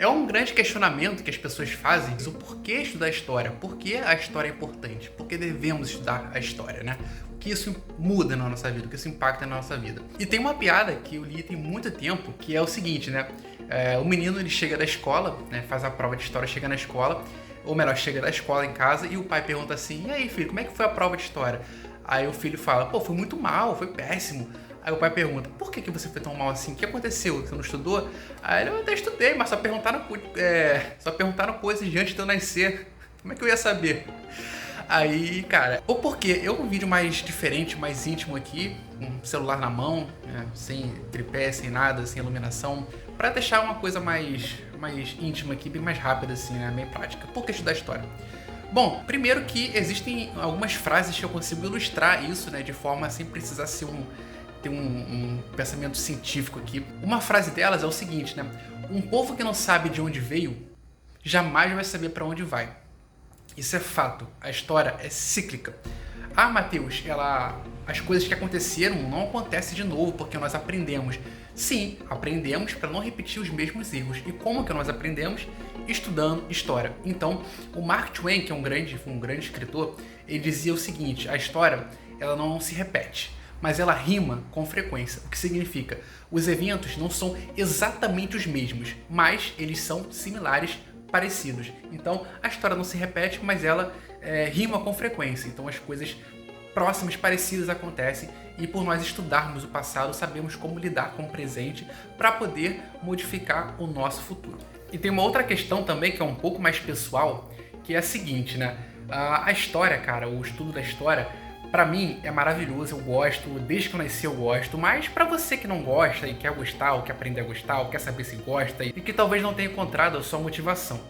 É um grande questionamento que as pessoas fazem o porquê estudar história, por que a história é importante, por que devemos estudar a história, né? O que isso muda na nossa vida, o que isso impacta na nossa vida. E tem uma piada que eu li tem muito tempo, que é o seguinte, né? O menino ele chega da escola, né? Faz a prova de história, chega na escola, ou melhor, chega da escola em casa e o pai pergunta assim: "E aí, filho, como é que foi a prova de história?" Aí o filho fala: "Pô, foi muito mal, foi péssimo." Aí o pai pergunta: "Por que você foi tão mal assim? O que aconteceu? Você não estudou?" Aí ele: "Eu até estudei, mas só perguntaram coisas de antes de eu nascer. Como é que eu ia saber?" Aí, cara, ou porque eu um vídeo mais diferente, mais íntimo aqui, com o celular na mão, né, sem tripé, sem nada, sem iluminação, pra deixar uma coisa mais íntima aqui, bem mais rápida assim, né, bem prática. Por que estudar história? Bom, primeiro que existem algumas frases que eu consigo ilustrar isso, né, de forma sem precisar ter um pensamento científico aqui. Uma frase delas é o seguinte, né? Um povo que não sabe de onde veio, jamais vai saber para onde vai. Isso é fato. A história é cíclica. Ah, Matheus, as coisas que aconteceram não acontecem de novo porque nós aprendemos. Sim, aprendemos para não repetir os mesmos erros. E como que nós aprendemos? Estudando história. Então, o Mark Twain, que é um grande escritor, ele dizia o seguinte: a história ela não se repete, mas ela rima com frequência. O que significa? Os eventos não são exatamente os mesmos, mas eles são similares, parecidos. Então, a história não se repete, mas ela rima com frequência. Então, as coisas próximas, parecidas acontecem e por nós estudarmos o passado, sabemos como lidar com o presente para poder modificar o nosso futuro. E tem uma outra questão também que é um pouco mais pessoal, que é a seguinte, né? A história, cara, o estudo da história, pra mim é maravilhoso, eu gosto, desde que eu nasci eu gosto, mas pra você que não gosta e quer gostar, ou quer aprender a gostar, ou quer saber se gosta e que talvez não tenha encontrado a sua motivação.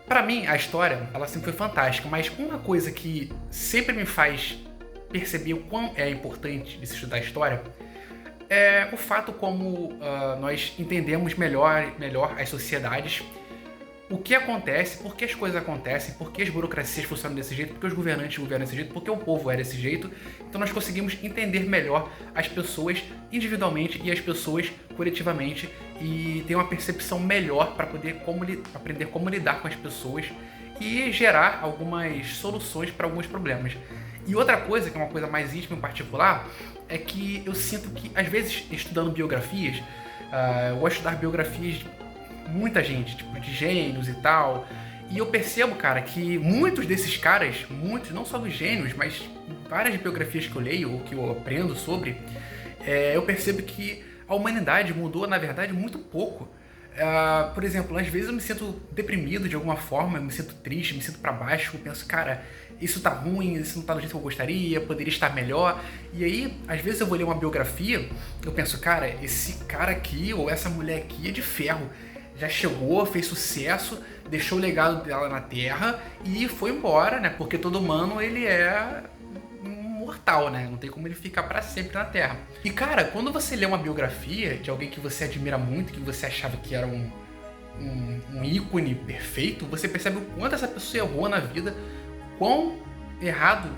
Pra mim, a história, ela sempre foi fantástica, mas uma coisa que sempre me faz perceber o quão é importante de se estudar a história é o fato como nós entendemos melhor as sociedades, o que acontece, por que as coisas acontecem, por que as burocracias funcionam desse jeito, por que os governantes governam desse jeito, por que o povo é desse jeito. Então nós conseguimos entender melhor as pessoas individualmente e as pessoas coletivamente e ter uma percepção melhor para poder aprender como lidar com as pessoas e gerar algumas soluções para alguns problemas. E outra coisa, que é uma coisa mais íntima em particular, é que eu sinto que, às vezes, estudando biografias, eu gosto de estudar biografias de muita gente, tipo, de gênios e tal, e eu percebo, cara, que muitos desses caras, muitos, não só dos gênios, mas várias biografias que eu leio ou que eu aprendo sobre, eu percebo que a humanidade mudou, na verdade, muito pouco. Por exemplo, às vezes eu me sinto deprimido de alguma forma, eu me sinto triste, me sinto pra baixo, eu penso, cara, isso tá ruim, isso não tá do jeito que eu gostaria, poderia estar melhor. E aí, às vezes eu vou ler uma biografia, eu penso, cara, esse cara aqui ou essa mulher aqui é de ferro. Já chegou, fez sucesso, deixou o legado dela na Terra e foi embora, né? Porque todo humano, ele é mortal, né? Não tem como ele ficar pra sempre na Terra. E, cara, quando você lê uma biografia de alguém que você admira muito, que você achava que era um ícone perfeito, você percebe o quanto essa pessoa errou na vida, quão errado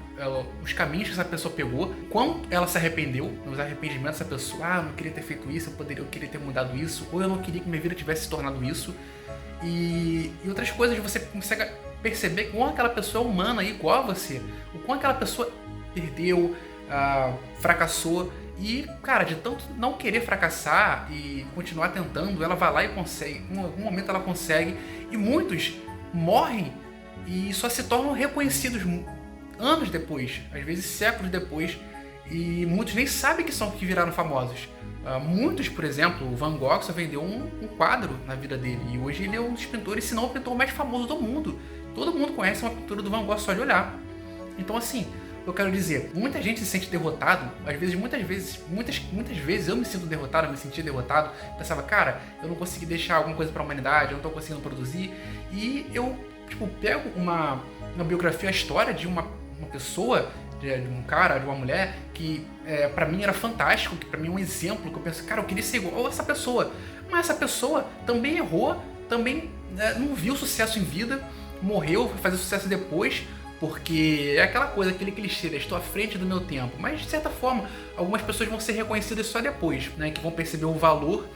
os caminhos que essa pessoa pegou, quão ela se arrependeu, os arrependimentos dessa pessoa, eu não queria ter feito isso, eu queria ter mudado isso, ou eu não queria que minha vida tivesse se tornado isso, e outras coisas, você consegue perceber como aquela pessoa é humana, igual a você, o quão aquela pessoa perdeu, fracassou, e, cara, de tanto não querer fracassar e continuar tentando, ela vai lá e consegue, em algum momento ela consegue, e muitos morrem e só se tornam reconhecidos anos depois, às vezes séculos depois, e muitos nem sabem que viraram famosos. Muitos, por exemplo, o Van Gogh só vendeu um quadro na vida dele, e hoje ele é um dos pintores, se não o pintor mais famoso do mundo. Todo mundo conhece uma pintura do Van Gogh só de olhar. Então, assim, eu quero dizer, muita gente se sente derrotado, muitas vezes eu me sinto derrotado, eu me sentia derrotado, pensava, cara, eu não consegui deixar alguma coisa para a humanidade, eu não tô conseguindo produzir, e eu, tipo, pego uma biografia, a história de uma pessoa, de um cara, de uma mulher, que pra mim era fantástico, que pra mim é um exemplo, que eu penso, cara, eu queria ser igual a essa pessoa, mas essa pessoa também errou, também não viu sucesso em vida, morreu, foi fazer sucesso depois, porque é aquela coisa, aquele clichê, estou à frente do meu tempo, mas de certa forma, algumas pessoas vão ser reconhecidas só depois, né, que vão perceber o valor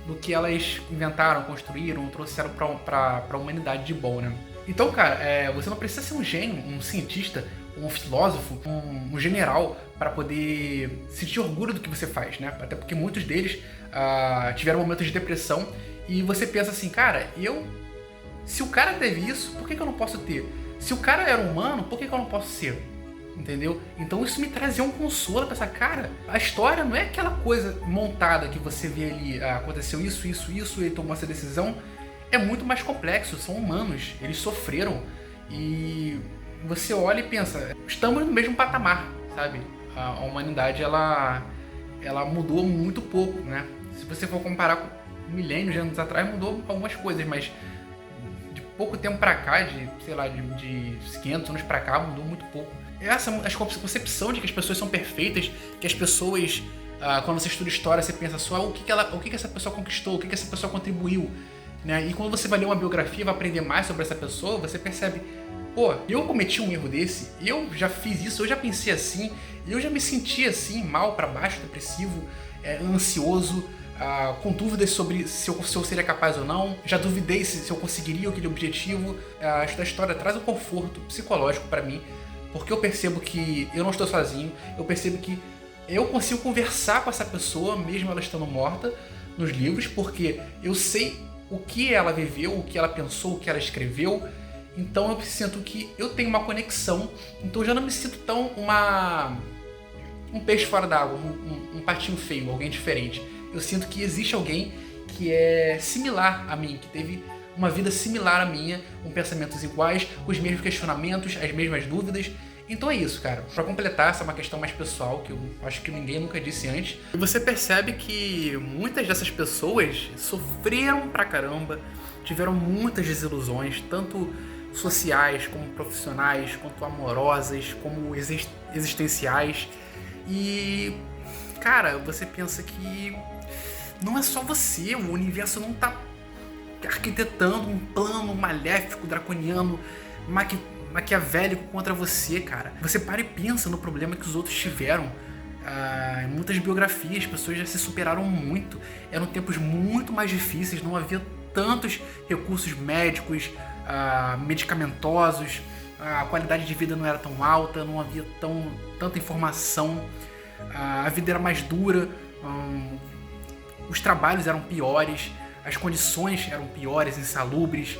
do que elas inventaram, construíram, trouxeram para a humanidade de bom, né? Então, cara, você não precisa ser um gênio, um cientista, um filósofo, um general para poder sentir orgulho do que você faz, né? Até porque muitos deles tiveram momentos de depressão e você pensa assim, cara, se o cara teve isso, por que eu não posso ter? Se o cara era humano, por que eu não posso ser? Entendeu? Então isso me trazia um consolo, pensar, cara, a história não é aquela coisa montada que você vê ali, aconteceu isso, ele tomou essa decisão. É muito mais complexo, são humanos, eles sofreram e você olha e pensa, estamos no mesmo patamar, sabe? A humanidade, ela mudou muito pouco, né? Se você for comparar com milênios de anos atrás, mudou algumas coisas, mas de pouco tempo pra cá, de 500 anos pra cá, mudou muito pouco. Essa concepção de que as pessoas são perfeitas, que as pessoas, quando você estuda história, você pensa só o que essa pessoa conquistou, o que essa pessoa contribuiu, né? E quando você vai ler uma biografia, vai aprender mais sobre essa pessoa, você percebe, pô, eu cometi um erro desse, eu já fiz isso, eu já pensei assim, eu já me senti assim, mal pra baixo, depressivo, ansioso, com dúvidas sobre se eu seria capaz ou não, já duvidei se eu conseguiria aquele objetivo. A história traz um conforto psicológico pra mim, porque eu percebo que eu não estou sozinho, eu percebo que eu consigo conversar com essa pessoa, mesmo ela estando morta, nos livros, porque eu sei o que ela viveu, o que ela pensou, o que ela escreveu, então eu sinto que eu tenho uma conexão, então eu já não me sinto tão um peixe fora d'água, um patinho feio, alguém diferente. Eu sinto que existe alguém que é similar a mim, que teve uma vida similar à minha, com pensamentos iguais, com os mesmos questionamentos, as mesmas dúvidas. Então é isso, cara. Pra completar, essa é uma questão mais pessoal, que eu acho que ninguém nunca disse antes. E você percebe que muitas dessas pessoas sofreram pra caramba, tiveram muitas desilusões, tanto sociais, como profissionais, quanto amorosas, como existenciais. E, cara, você pensa que não é só você, o universo não tá arquitetando um plano maléfico, draconiano, maquiavélico contra você, cara. Você para e pensa no problema que os outros tiveram. Em muitas biografias, as pessoas já se superaram muito. Eram tempos muito mais difíceis, não havia tantos recursos médicos, medicamentosos, a qualidade de vida não era tão alta, não havia tanta informação, a vida era mais dura, os trabalhos eram piores, as condições eram piores, insalubres,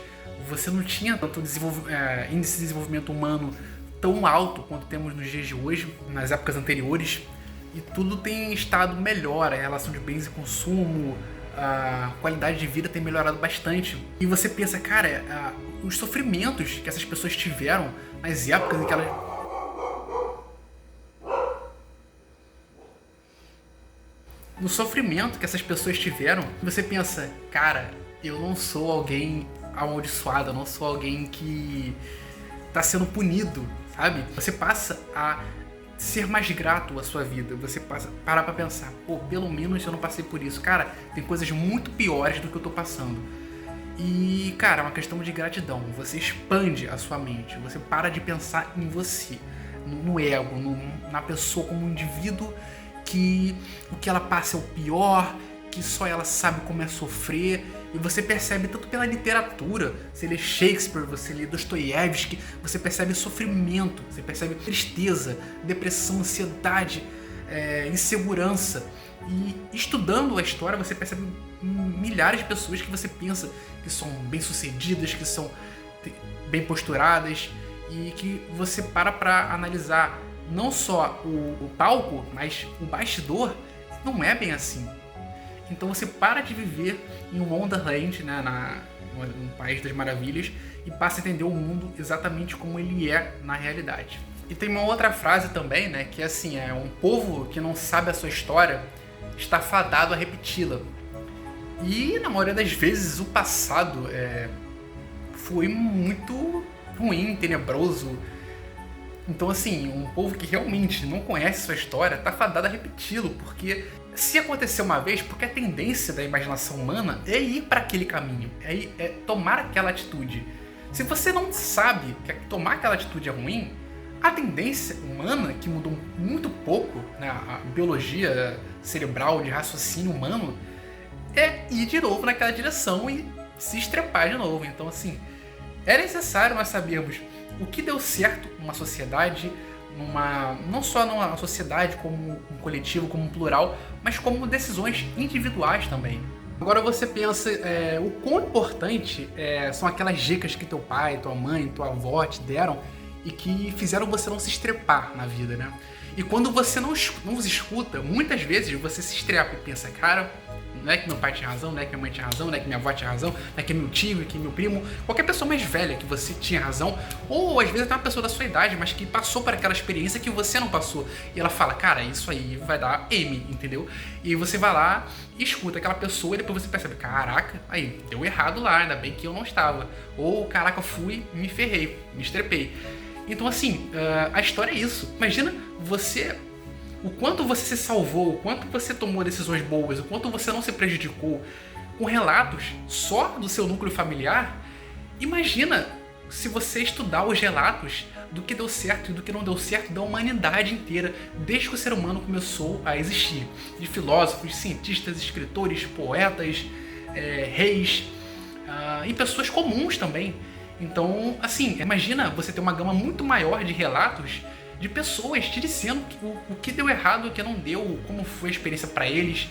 você não tinha tanto índice de desenvolvimento humano tão alto quanto temos nos dias de hoje, nas épocas anteriores, e tudo tem estado melhor, a relação de bens e consumo, a qualidade de vida tem melhorado bastante. E você pensa, cara, os sofrimentos que essas pessoas tiveram nas épocas em que elas... No sofrimento que essas pessoas tiveram, você pensa, cara, eu não sou alguém amaldiçoado, eu não sou alguém que tá sendo punido, sabe? Você passa a ser mais grato à sua vida, você parar pra pensar, pô, pelo menos eu não passei por isso. Cara, tem coisas muito piores do que eu tô passando. E, cara, é uma questão de gratidão. Você expande a sua mente, você para de pensar em você, no ego, na pessoa como um indivíduo, que o que ela passa é o pior, que só ela sabe como é sofrer. E você percebe tanto pela literatura, você lê Shakespeare, você lê Dostoiévski, você percebe sofrimento, você percebe tristeza, depressão, ansiedade, insegurança. E estudando a história você percebe milhares de pessoas que você pensa que são bem-sucedidas, que são bem posturadas, e que você para analisar não só o palco, mas o bastidor, não é bem assim. Então você para de viver em um Wonderland, né, no País das Maravilhas, e passa a entender o mundo exatamente como ele é na realidade. E tem uma outra frase também, né, que é assim, um povo que não sabe a sua história está fadado a repeti-la. E na maioria das vezes o passado foi muito ruim, tenebroso. Então assim, um povo que realmente não conhece sua história está fadado a repeti-lo, porque se acontecer uma vez, porque a tendência da imaginação humana é ir para aquele caminho, é tomar aquela atitude. Se você não sabe que tomar aquela atitude é ruim, a tendência humana, que mudou muito pouco, né, a biologia cerebral de raciocínio humano, é ir de novo naquela direção e se estrepar de novo. Então, assim, é necessário nós sabermos o que deu certo numa sociedade, não só numa sociedade como um coletivo, como um plural, mas como decisões individuais também. Agora você pensa o quão importante são aquelas dicas que teu pai, tua mãe, tua avó te deram e que fizeram você não se estrepar na vida, né? E quando você não os escuta, muitas vezes você se estrepa e pensa, cara, não é que meu pai tinha razão, não é que minha mãe tinha razão, não é que minha avó tinha razão, não é que meu tio, não é que meu primo, qualquer pessoa mais velha que você tinha razão, ou às vezes até uma pessoa da sua idade, mas que passou por aquela experiência que você não passou. E ela fala, cara, isso aí vai dar M, entendeu? E você vai lá, escuta aquela pessoa e depois você percebe, caraca, aí, deu errado lá, ainda bem que eu não estava. Ou, caraca, fui, me ferrei, me estrepei. Então, assim, a história é isso. Imagina o quanto você se salvou, o quanto você tomou decisões boas, o quanto você não se prejudicou com relatos só do seu núcleo familiar. Imagina se você estudar os relatos do que deu certo e do que não deu certo da humanidade inteira, desde que o ser humano começou a existir. De filósofos, cientistas, escritores, poetas, reis e pessoas comuns também. Então, assim, imagina você ter uma gama muito maior de relatos de pessoas te dizendo o que deu errado, o que não deu, como foi a experiência para eles.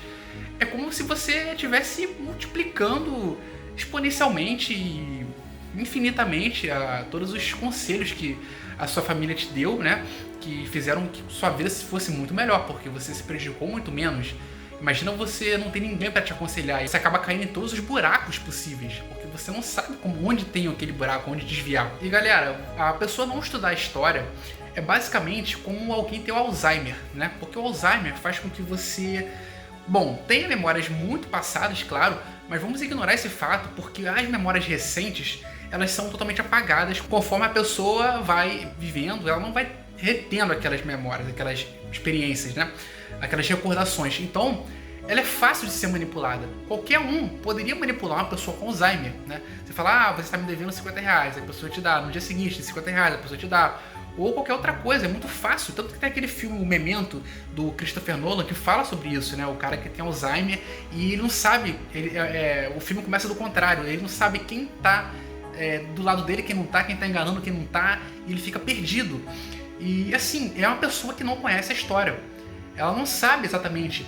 É como se você estivesse multiplicando exponencialmente e infinitamente todos os conselhos que a sua família te deu, né? Que fizeram que sua vida fosse muito melhor, porque você se prejudicou muito menos. Imagina você não ter ninguém para te aconselhar e você acaba caindo em todos os buracos possíveis, porque você não sabe onde tem aquele buraco, onde desviar. E galera, a pessoa não estudar história é basicamente como alguém ter o Alzheimer, né? Porque o Alzheimer faz com que você, tenha memórias muito passadas, claro, mas vamos ignorar esse fato, porque as memórias recentes, elas são totalmente apagadas conforme a pessoa vai vivendo, ela não vai retendo aquelas memórias, aquelas experiências, né? Aquelas recordações. Então, ela é fácil de ser manipulada. Qualquer um poderia manipular uma pessoa com Alzheimer, né? Você fala, você está me devendo R$50, a pessoa te dá. No dia seguinte, R$50, a pessoa te dá. Ou qualquer outra coisa, é muito fácil. Tanto que tem aquele filme, o Memento, do Christopher Nolan, que fala sobre isso, né? O cara que tem Alzheimer e ele não sabe, o filme começa do contrário, ele não sabe quem tá do lado dele, quem não tá, quem tá enganando, quem não tá, e ele fica perdido. E assim, é uma pessoa que não conhece a história. Ela não sabe exatamente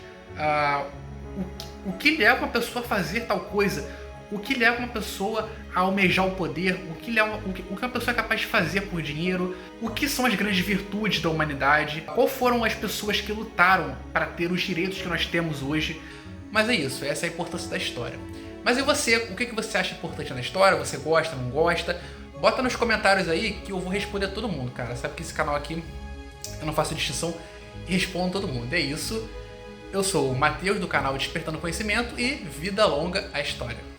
o que leva uma pessoa a fazer tal coisa, o que leva uma pessoa a almejar o poder, o que uma pessoa é capaz de fazer por dinheiro, o que são as grandes virtudes da humanidade, qual foram as pessoas que lutaram para ter os direitos que nós temos hoje. Mas é isso, essa é a importância da história. Mas e você? O que você acha importante na história? Você gosta, não gosta? Bota nos comentários aí que eu vou responder a todo mundo, cara. Sabe que esse canal aqui eu não faço distinção e respondo todo mundo. É isso. Eu sou o Matheus do canal Despertando Conhecimento e vida longa a história.